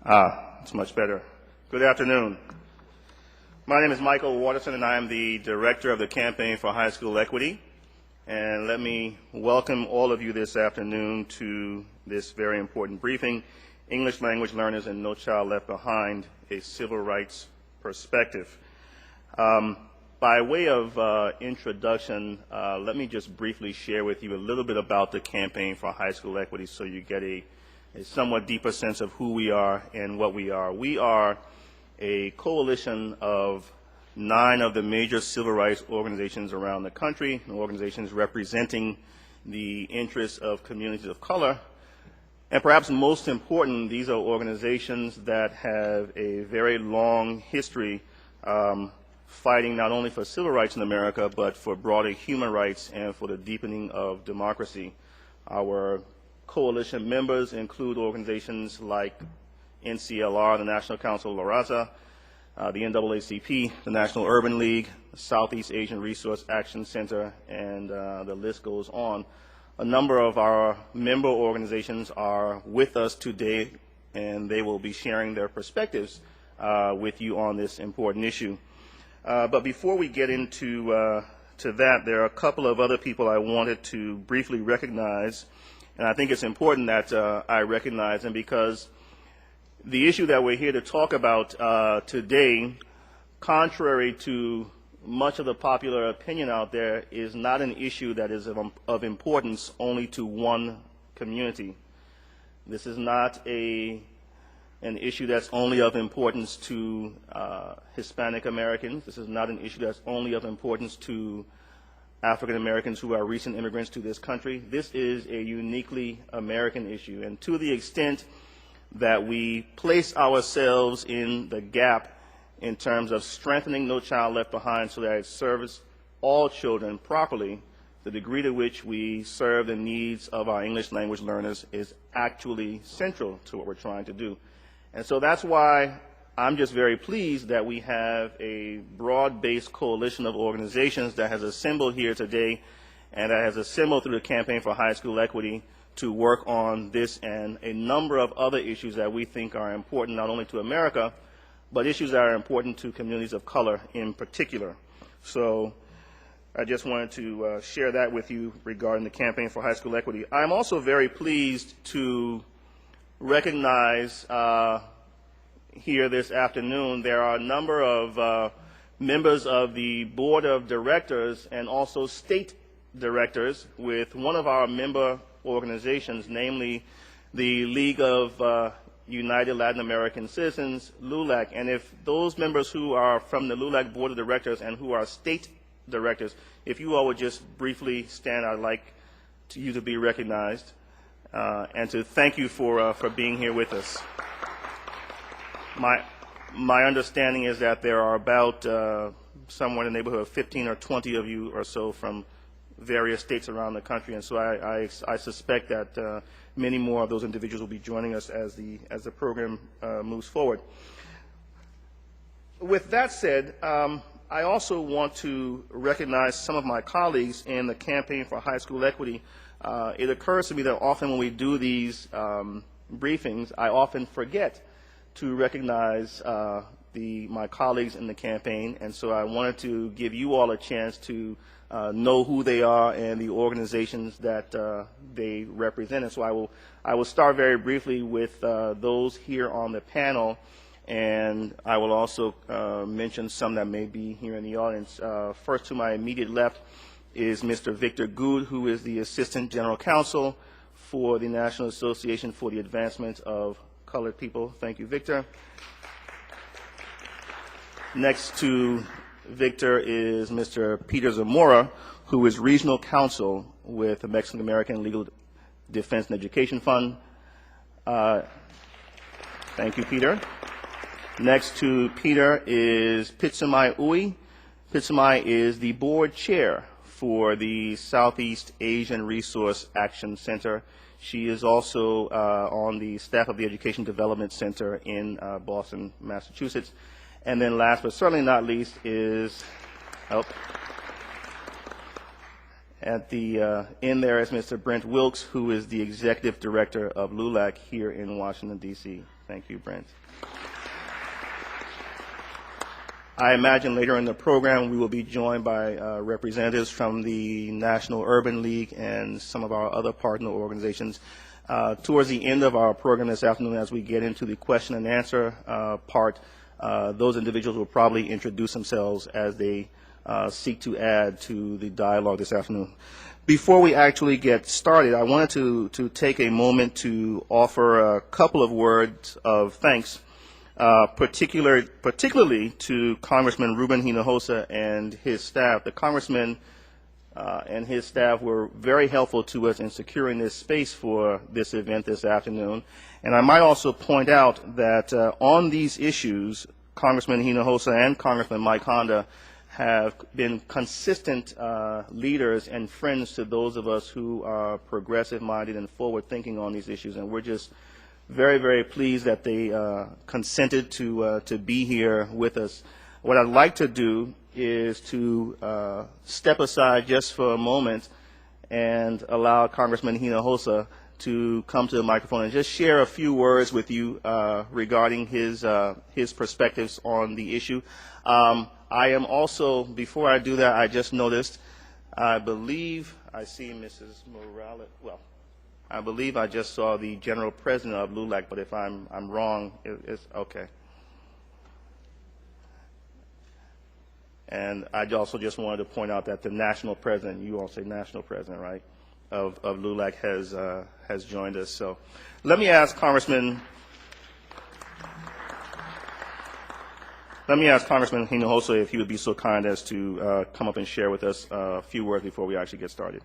It's much better. Good afternoon. My name is Michael Wotorson, and I am the Director of the Campaign for High School Equity. And let me welcome all of you this afternoon to this very important briefing, English Language Learners and No Child Left Behind, a Civil Rights Perspective. By way of introduction, let me just briefly share with you a little bit about the Campaign for High School Equity so you get a somewhat deeper sense of who we are and what we are. We are a coalition of 9 of the major civil rights organizations around the country, organizations representing the interests of communities of color. And perhaps most important, these are organizations that have a very long history fighting not only for civil rights in America, but for broader human rights and for the deepening of democracy. Our coalition members include organizations like NCLR, the National Council of La Raza, the NAACP, the National Urban League, the Southeast Asian Resource Action Center, and the list goes on. A number of our member organizations are with us today, and they will be sharing their perspectives with you on this important issue. But before we get into that, there are a couple of other people I wanted to briefly recognize, and I think it's important that I recognize them because the issue that we're here to talk about today, contrary to much of the popular opinion out there, is not an issue that is of importance only to one community. This is not an issue that's only of importance to Hispanic Americans. This is not an issue that's only of importance to African Americans who are recent immigrants to this country. This is a uniquely American issue, and to the extent that we place ourselves in the gap in terms of strengthening No Child Left Behind so that it serves all children properly, the degree to which we serve the needs of our English language learners is actually central to what we're trying to do. And so that's why I'm just very pleased that we have a broad-based coalition of organizations that has assembled here today and that has assembled through the Campaign for High School Equity to work on this and a number of other issues that we think are important not only to America, but issues that are important to communities of color in particular. So I just wanted to share that with you regarding the Campaign for High School Equity. I'm also very pleased to recognize here this afternoon there are a number of members of the Board of Directors and also state directors with one of our member organizations, namely the League of United Latin American Citizens, LULAC. And if those members who are from the LULAC Board of Directors and who are state directors, if you all would just briefly stand, I'd like you to be recognized and to thank you for being here with us. My understanding is that there are about somewhere in the neighborhood of 15 or 20 of you or so from various states around the country, and so I suspect that many more of those individuals will be joining us as the program moves forward. With that said, I also want to recognize some of my colleagues in the Campaign for High School Equity. It occurs to me that often when we do these briefings, I often forget to recognize my colleagues in the campaign, and so I wanted to give you all a chance to know who they are and the organizations that they represent. And so I will start very briefly with those here on the panel, and I will also mention some that may be here in the audience. First, to my immediate left is Mr. Victor Good, who is the Assistant General Counsel for the National Association for the Advancement of Colored People. Thank you, Victor. Next to Victor is Mr. Peter Zamora, who is Regional Counsel with the Mexican American Legal Defense and Education Fund. Thank you, Peter. Next to Peter is Pitsamai Ui. Pitsamai is the board chair for the Southeast Asian Resource Action Center. She is also on the staff of the Education Development Center in Boston, Massachusetts. And then last but certainly not least is, in there is Mr. Brent Wilkes, who is the Executive Director of LULAC here in Washington, D.C. Thank you, Brent. I imagine later in the program we will be joined by representatives from the National Urban League and some of our other partner organizations. Towards the end of our program this afternoon, as we get into the question and answer part, those individuals will probably introduce themselves as they seek to add to the dialogue this afternoon. Before we actually get started, I wanted to take a moment to offer a couple of words of thanks, particularly to Congressman Ruben Hinojosa and his staff. The Congressman and his staff were very helpful to us in securing this space for this event this afternoon. And I might also point out that on these issues, Congressman Hinojosa and Congressman Mike Honda have been consistent leaders and friends to those of us who are progressive-minded and forward-thinking on these issues. And we're just very, very pleased that they consented to be here with us. What I'd like to do is to step aside just for a moment and allow Congressman Hinojosa to come to the microphone and just share a few words with you regarding his perspectives on the issue. I am also, before I do that, I just noticed, I believe I see Mrs. Morales. Well, I believe I just saw the General President of LULAC, but if I'm wrong, it's okay. And I also just wanted to point out that the National President, you all say National President, right, of LULAC has joined us. So let me ask Congressman Hinojosa if he would be so kind as to come up and share with us a few words before we actually get started.